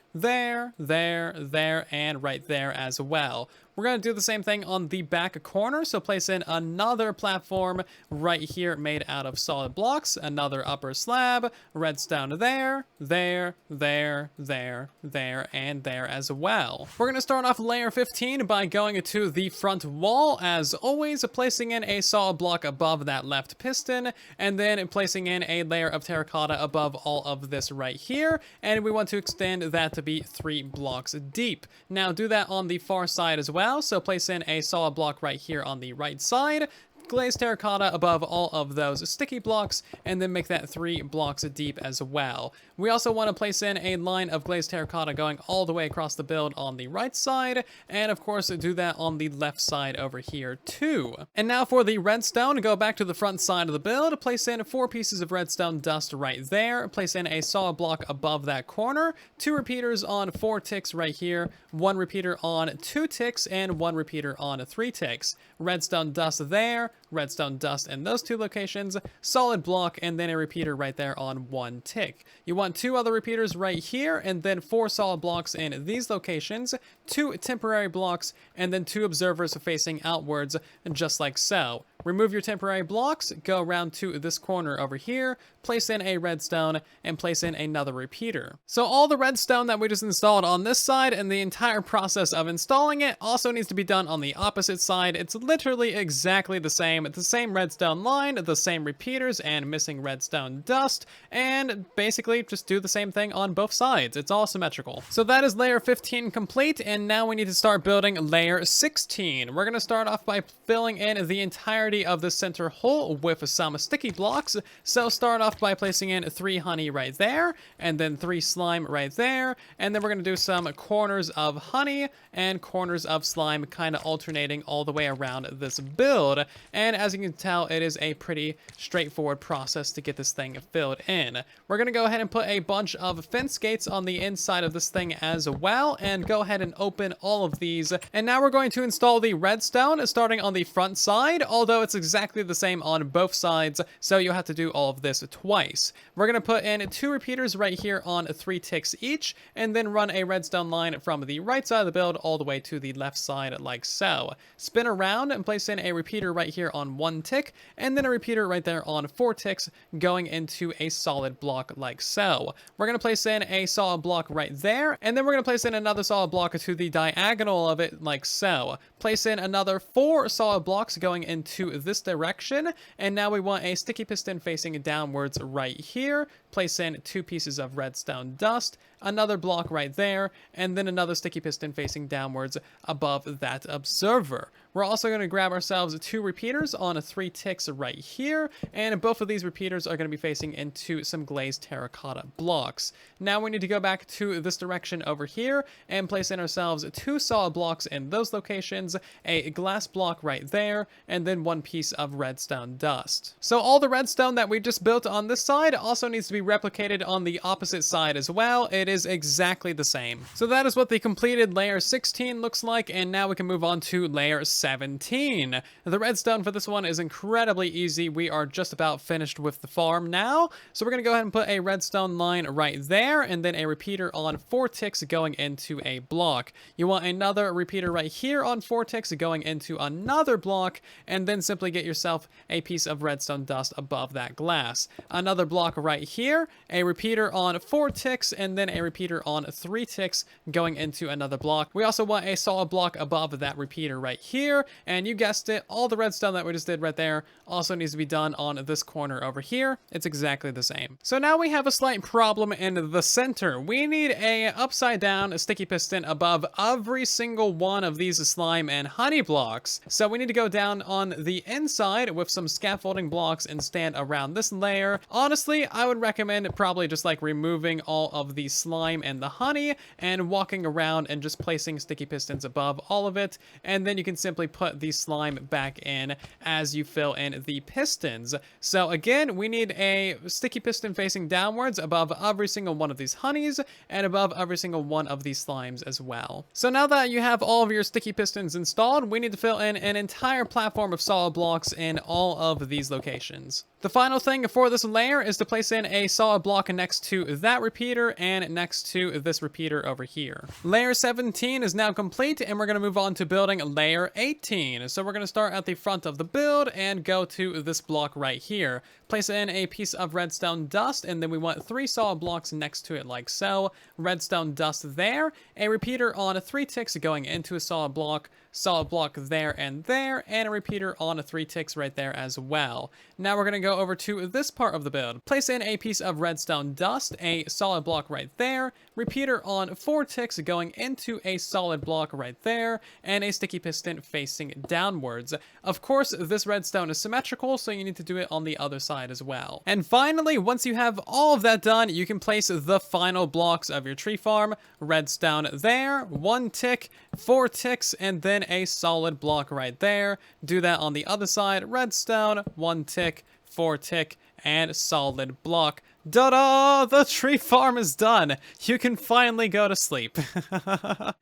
and right there as well. We're going to do the same thing on the back corner, so place in another platform right here made out of solid blocks, another upper slab, redstone there, and there as well. We're going to start off layer 15 by going to the front wall, as always, placing in a solid block above that left piston, and then placing in a layer of terracotta above all of this right here, and we want to extend that to be 3 blocks deep. Now do that on the far side as well. So place in a solid block right here on the right side, glazed terracotta above all of those sticky blocks, and then make that 3 blocks deep as well. We also want to place in a line of glazed terracotta going all the way across the build on the right side, and of course do that on the left side over here too. And now for the redstone, go back to the front side of the build, place in 4 pieces of redstone dust right there, place in a solid block above that corner, 2 repeaters on 4 ticks right here, 1 repeater on 2 ticks, and 1 repeater on 3 ticks. Redstone dust there, redstone dust in those 2 locations, solid block, and then a repeater right there on 1 tick. You want 2 other repeaters right here, and then 4 solid blocks in these locations, 2 temporary blocks, and then 2 observers facing outwards, just like so. remove your temporary blocks, go around to this corner over here, place in a redstone, and place in another repeater. So all the redstone that we just installed on this side and the entire process of installing it also needs to be done on the opposite side. It's literally exactly the same redstone line, the same repeaters, and missing redstone dust, and basically just do the same thing on both sides. It's all symmetrical. So that is layer 15 complete, and now we need to start building layer 16. We're going to start off by filling in the entirety of the center hole with some sticky blocks. So start off by placing in 3 honey right there, and then 3 slime right there, and then we're going to do some corners of honey and corners of slime, kind of alternating all the way around this build. And as you can tell, it is a pretty straightforward process to get this thing filled in. We're going to go ahead and put a bunch of fence gates on the inside of this thing as well, and go ahead and open all of these. And now we're going to install the redstone starting on the front side, although it's exactly the same on both sides, so you'll have to do all of this twice. We're going to put in 2 repeaters right here on 3 ticks each, and then run a redstone line from the right side of the build all the way to the left side like so. Spin around and place in a repeater right here on 1 tick, and then a repeater right there on 4 ticks going into a solid block like so. We're going to place in a solid block right there, and then we're going to place in another solid block to the diagonal of it like so. Place in another 4 solid blocks going into this direction, and now we want a sticky piston facing downwards right here. Place in 2 pieces of redstone dust, another block right there, and then another sticky piston facing downwards above that observer. We're also going to grab ourselves 2 repeaters on 3 ticks right here, and both of these repeaters are going to be facing into some glazed terracotta blocks. Now we need to go back to this direction over here and place in ourselves 2 solid blocks in those locations, a glass block right there, and then 1 piece of redstone dust. So all the redstone that we just built on this side also needs to be replicated on the opposite side as well. It is exactly the same. So that is what the completed layer 16 looks like, and now we can move on to layer 17. The redstone for this one is incredibly easy. We are just about finished with the farm now. So we're going to go ahead and put a redstone line right there, and then a repeater on 4 ticks going into a block. You want another repeater right here on 4 ticks going into another block, and then simply get yourself a piece of redstone dust above that glass. Another block right here, a repeater on 4 ticks, and then a repeater on 3 ticks going into another block. We also want a solid block above that repeater right here, and you guessed it, all the redstone that we just did right there also needs to be done on this corner over here. It's exactly the same. So now we have a slight problem in the center. We need a upside down sticky piston above every single one of these slime and honey blocks. So we need to go down on the inside with some scaffolding blocks and stand around this layer. Honestly, I would recommend probably just like removing all of the slime and the honey and walking around and just placing sticky pistons above all of it, and then you can simply put the slime back in as you fill in the pistons. So again, we need a sticky piston facing downwards above every single one of these honeys and above every single one of these slimes as well. So now that you have all of your sticky pistons installed, we need to fill in an entire platform of solid blocks in all of these locations. The final thing for this layer is to place in a solid block next to that repeater and next to this repeater over here. Layer 17 is now complete, and we're going to move on to building layer 18. So we're going to start at the front of the build and go to this block right here. Place in a piece of redstone dust, and then we want 3 solid blocks next to it like so. Redstone dust there, a repeater on 3 ticks going into a solid block there, and a repeater on 3 ticks right there as well. Now we're going to go over to this part of the build. Place in a piece of redstone dust, a solid block right there, repeater on 4 ticks going into a solid block right there, and a sticky piston facing downwards. Of course, this redstone is symmetrical, so you need to do it on the other side as well. And finally, once you have all of that done, you can place the final blocks of your tree farm. Redstone there, 1 tick, 4 ticks, and then a solid block right there. Do that on the other side. Redstone, 1 tick, 4 tick, and solid block. Ta-da! The tree farm is done. You can finally go to sleep.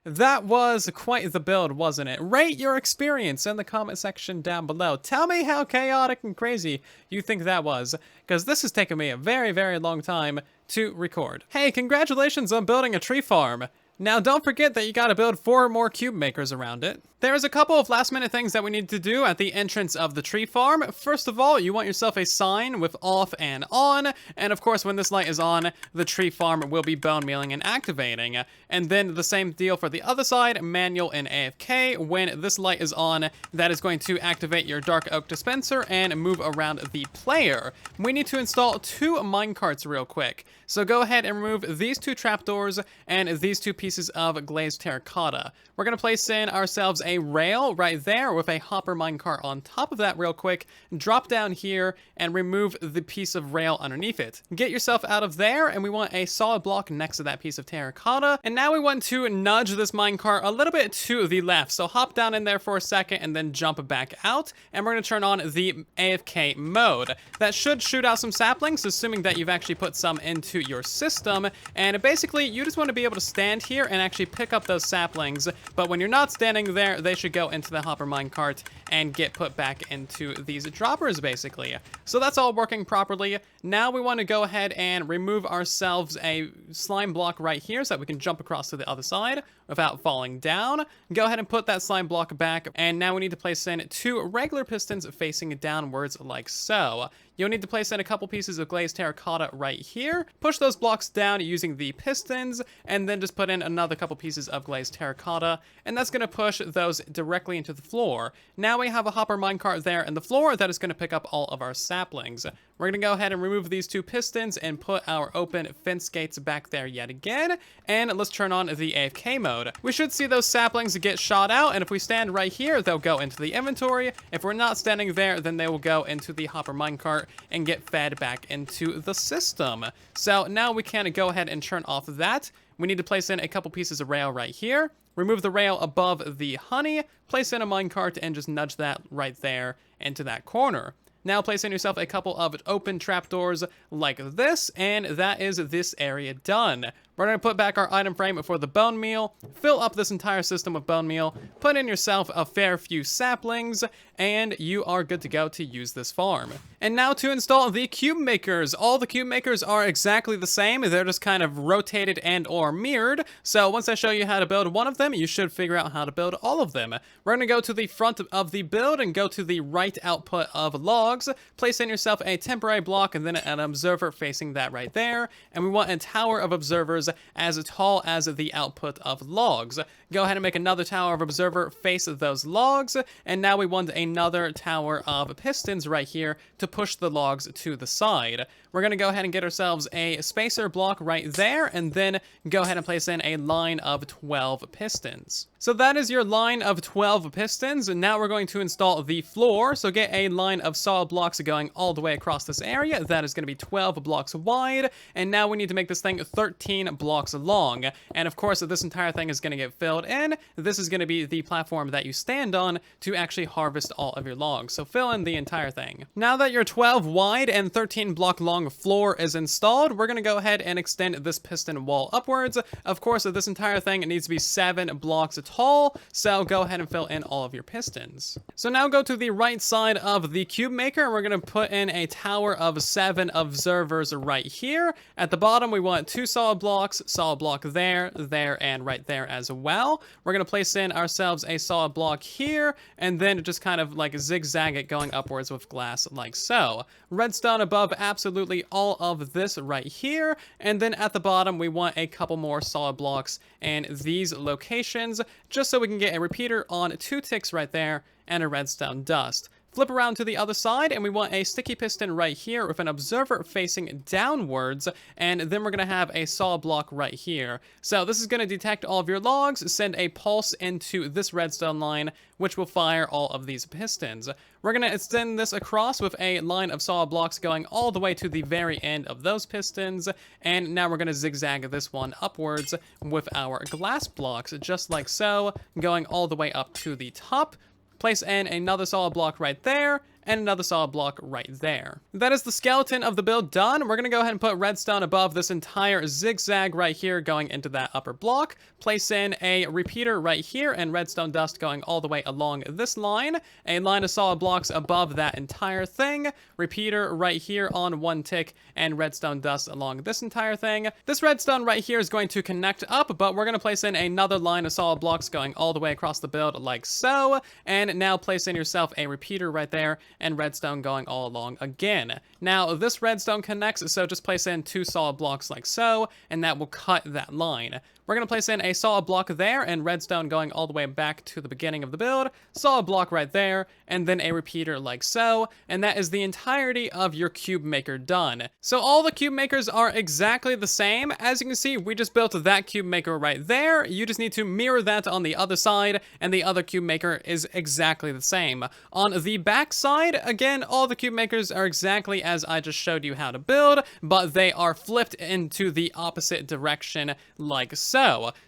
That was quite the build, wasn't it? Rate your experience in the comment section down below. Tell me how chaotic and crazy you think that was, because this has taken me a very, very long time to record. Hey, congratulations on building a tree farm. Now, don't forget that you gotta build 4 more cube makers around it. There's a couple of last minute things that we need to do at the entrance of the tree farm. First of all, you want yourself a sign with off and on, and of course when this light is on, the tree farm will be bone mealing and activating. And then the same deal for the other side, manual and AFK. When this light is on, that is going to activate your dark oak dispenser and move around the player. We need to install 2 minecarts real quick. So go ahead and remove these 2 trapdoors and these 2 pieces of glazed terracotta. We're gonna place in ourselves a rail right there with a hopper minecart on top of that real quick. Drop down here and remove the piece of rail underneath it. Get yourself out of there, and we want a solid block next to that piece of terracotta. And now we want to nudge this minecart a little bit to the left. So hop down in there for a second and then jump back out. And we're gonna turn on the AFK mode. That should shoot out some saplings, assuming that you've actually put some into your system. And basically, you just want to be able to stand here and actually pick up those saplings. But when you're not standing there, they should go into the hopper minecart and get put back into these droppers, basically. So that's all working properly. Now we want to go ahead and remove ourselves a slime block right here so that we can jump across to the other side without falling down. Go ahead and put that slime block back, and now we need to place in 2 regular pistons facing downwards like so. You'll need to place in a couple pieces of glazed terracotta right here. Push those blocks down using the pistons, and then just put in another couple pieces of glazed terracotta, and that's going to push those directly into the floor. Now we have a hopper minecart there in the floor that is going to pick up all of our saplings. We're going to go ahead and remove these 2 pistons and put our open fence gates back there yet again, and let's turn on the AFK mode. We should see those saplings get shot out, and if we stand right here, they'll go into the inventory. If we're not standing there, then they will go into the hopper minecart and get fed back into the system. So now we can go ahead and turn off that. We need to place in a couple pieces of rail right here. Remove the rail above the honey, place in a minecart, and just nudge that right there into that corner. Now place in yourself a couple of open trapdoors like this, and that is this area done. We're going to put back our item frame for the bone meal, fill up this entire system with bone meal, put in yourself a fair few saplings, and you are good to go to use this farm. And now to install the Cubemakers. All the Cubemakers are exactly the same. They're just kind of rotated and or mirrored. So once I show you how to build one of them, you should figure out how to build all of them. We're going to go to the front of the build and go to the right output of logs. Place in yourself a temporary block and then an observer facing that right there. And we want a tower of observers as tall as the output of logs. Go ahead and make another tower of observer face those logs. And now we want another tower of pistons right here to push the logs to the side. We're going to go ahead and get ourselves a spacer block right there, and then go ahead and place in a line of 12 pistons. So that is your line of 12 pistons, and now we're going to install the floor. So get a line of solid blocks going all the way across this area. That is going to be 12 blocks wide, and now we need to make this thing 13 blocks long. And of course, this entire thing is going to get filled in. This is going to be the platform that you stand on to actually harvest all of your logs. So fill in the entire thing. Now that your 12 wide and 13 block long floor is installed, we're going to go ahead and extend this piston wall upwards. Of course, this entire thing needs to be 7 blocks tall, so go ahead and fill in all of your pistons. So now go to the right side of the cube maker, and we're going to put in a tower of 7 observers right here. At the bottom, we want 2 solid blocks, solid block there, there, and right there as well. We're going to place in ourselves a solid block here, and then just kind of like zigzag it going upwards with glass like so. Redstone above absolutely all of this right here, and then at the bottom we want a couple more solid blocks in these locations, just so we can get a repeater on 2 ticks right there and a redstone dust. Flip around to the other side, and we want a sticky piston right here with an observer facing downwards, and then we're going to have a solid block right here. So this is going to detect all of your logs, send a pulse into this redstone line, which will fire all of these pistons. We're going to extend this across with a line of solid blocks going all the way to the very end of those pistons, and now we're going to zigzag this one upwards with our glass blocks, just like so, going all the way up to the top. Place in another solid block right there, and another solid block right there. That is the skeleton of the build done. We're gonna go ahead and put redstone above this entire zigzag right here going into that upper block. Place in a repeater right here and redstone dust going all the way along this line. A line of solid blocks above that entire thing. Repeater right here on one tick and redstone dust along this entire thing. This redstone right here is going to connect up, but we're gonna place in another line of solid blocks going all the way across the build like so. And now place in yourself a repeater right there and redstone going all along again. Now this redstone connects, so just place in 2 solid blocks like so, and that will cut that line. We're going to place in a solid block there and redstone going all the way back to the beginning of the build, solid block right there, and then a repeater like so, and that is the entirety of your cube maker done. So all the cube makers are exactly the same. As you can see, we just built that cube maker right there. You just need to mirror that on the other side, and the other cube maker is exactly the same. On the back side, again, all the cube makers are exactly as I just showed you how to build, but they are flipped into the opposite direction like so.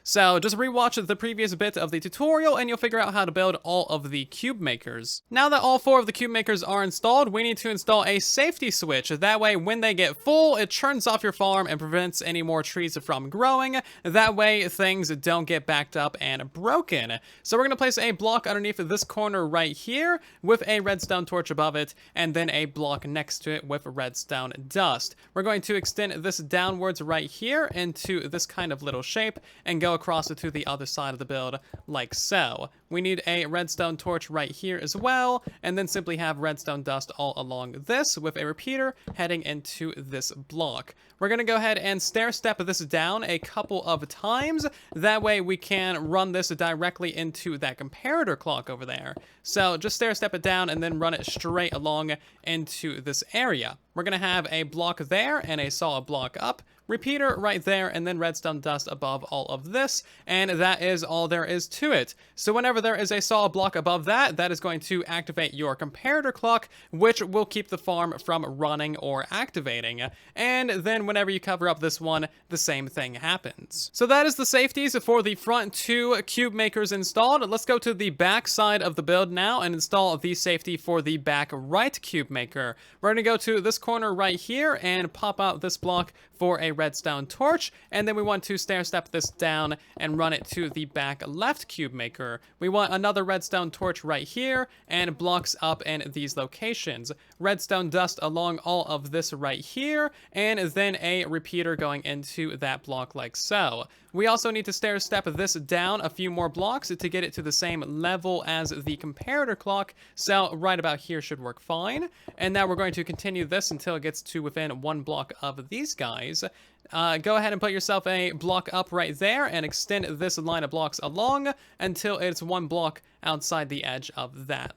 So just rewatch the previous bit of the tutorial and you'll figure out how to build all of the cube makers. Now that all 4 of the cube makers are installed, we need to install a safety switch. That way, when they get full, it turns off your farm and prevents any more trees from growing. That way, things don't get backed up and broken. So we're going to place a block underneath this corner right here with a redstone torch above it, and then a block next to it with redstone dust. We're going to extend this downwards right here into this kind of little shape and go across it to the other side of the build like so. We need a redstone torch right here as well, and then simply have redstone dust all along this with a repeater heading into this block. We're going to go ahead and stair step this down a couple of times. That way we can run this directly into that comparator clock over there. So just stair step it down and then run it straight along into this area. We're going to have a block there and a solid block up, repeater right there, and then redstone dust above all of this, and that is all there is to it. So whenever there is a solid block above that, that is going to activate your comparator clock, which will keep the farm from running or activating. And then whenever you cover up this one, the same thing happens. So that is the safeties for the front 2 cube makers installed. Let's go to the back side of the build now and install the safety for the back right cube maker. We're going to go to this corner right here and pop out this block for a redstone torch, and then we want to stair step this down and run it to the back left cube maker. We want another redstone torch right here and blocks up in these locations. Redstone dust along all of this right here, and then a repeater going into that block like so. We also need to stair step this down a few more blocks to get it to the same level as the comparator clock, so right about here should work fine. And now we're going to continue this until it gets to within 1 block of these guys. Go ahead and put yourself a block up right there and extend this line of blocks along until it's 1 block outside the edge of that.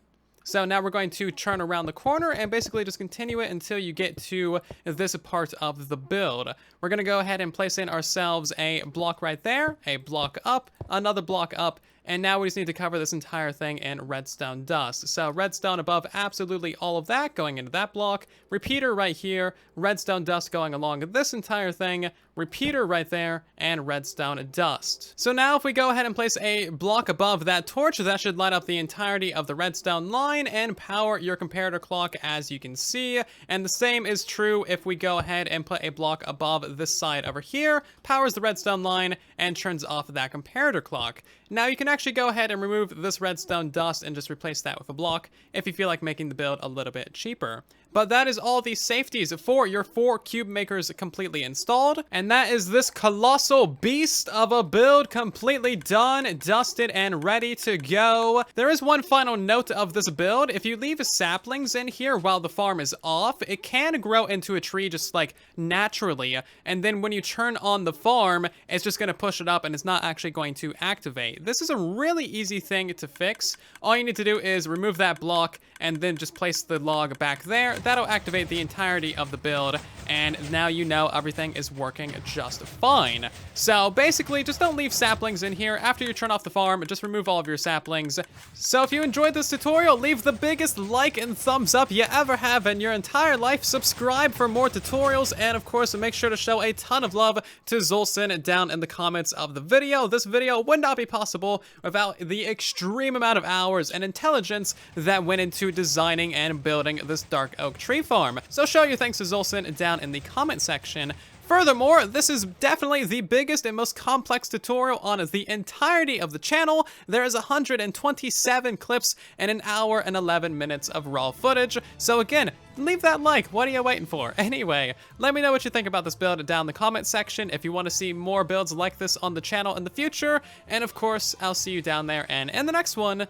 So now we're going to turn around the corner and basically just continue it until you get to this part of the build. We're going to go ahead and place in ourselves a block right there, a block up, another block up, and now we just need to cover this entire thing in redstone dust. So redstone above absolutely all of that going into that block, repeater right here, redstone dust going along this entire thing, repeater right there, and redstone dust. So now if we go ahead and place a block above that torch, that should light up the entirety of the redstone line and power your comparator clock, as you can see. And the same is true if we go ahead and put a block above this side over here, powers the redstone line, and turns off that comparator clock. Now you can actually go ahead and remove this redstone dust and just replace that with a block if you feel like making the build a little bit cheaper. But that is all the safeties for your 4 cube makers completely installed. And that is this colossal beast of a build completely done, dusted, and ready to go. There is one final note of this build. If you leave saplings in here while the farm is off, it can grow into a tree just like naturally. And then when you turn on the farm, it's just going to push it up and it's not actually going to activate. This is a really easy thing to fix. All you need to do is remove that block and then just place the log back there that'll activate the entirety of the build, and now you know everything is working just fine. So basically, just don't leave saplings in here. After you turn off the farm, just remove all of your saplings. So if you enjoyed this tutorial, leave the biggest like and thumbs up you ever have in your entire life. Subscribe for more tutorials, and of course, make sure to show a ton of love to Zulson down in the comments of the video. This video would not be possible without the extreme amount of hours and intelligence that went into designing and building this dark oak tree farm. So show your thanks to Zulson down in the comment section. Furthermore, this is definitely the biggest and most complex tutorial on the entirety of the channel. There is 127 clips and an hour and 11 minutes of raw footage. So again, leave that like. What are you waiting for? Anyway, let me know what you think about this build down in the comment section if you want to see more builds like this on the channel in the future. And of course, I'll see you down there and in the next one.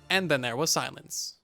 And then there was silence.